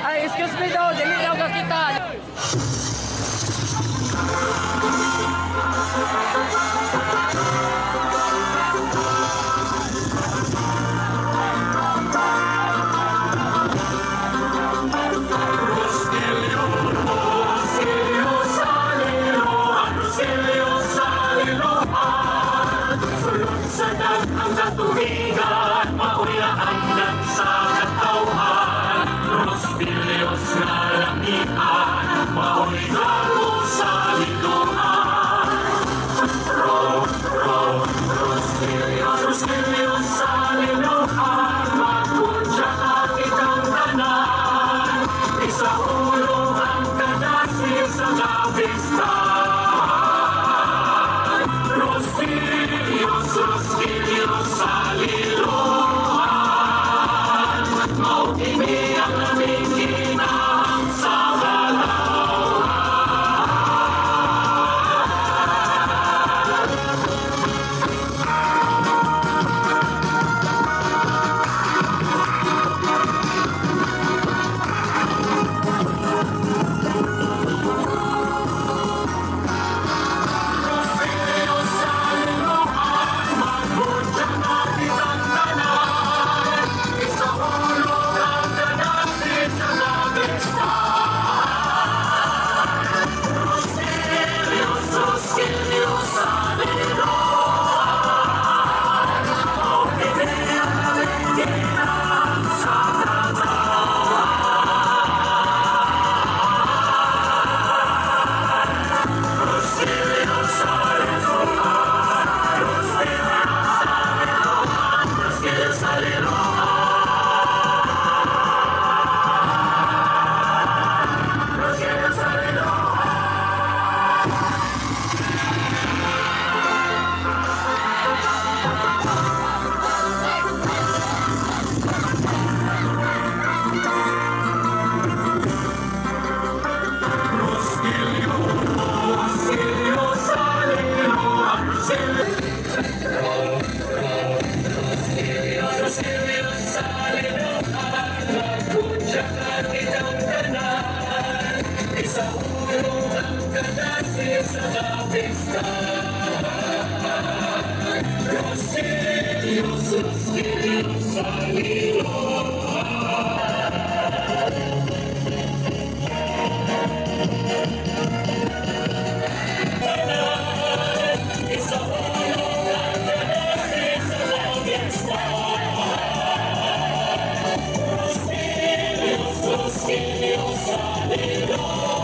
Ay, excuse me daw, dili daw ka kita. Sa daghang katuwigan, mauyahan sa katawhan. Rosbilios nga langian, mao'y garo sa liluan. Rosbilios sa liluan, magpunja ka kitang tanan. Isa ulo ang kadasi sa labistan. Rosbilios sa liluan, maukimi ang aming ginang sa Rosbilios sa liluan.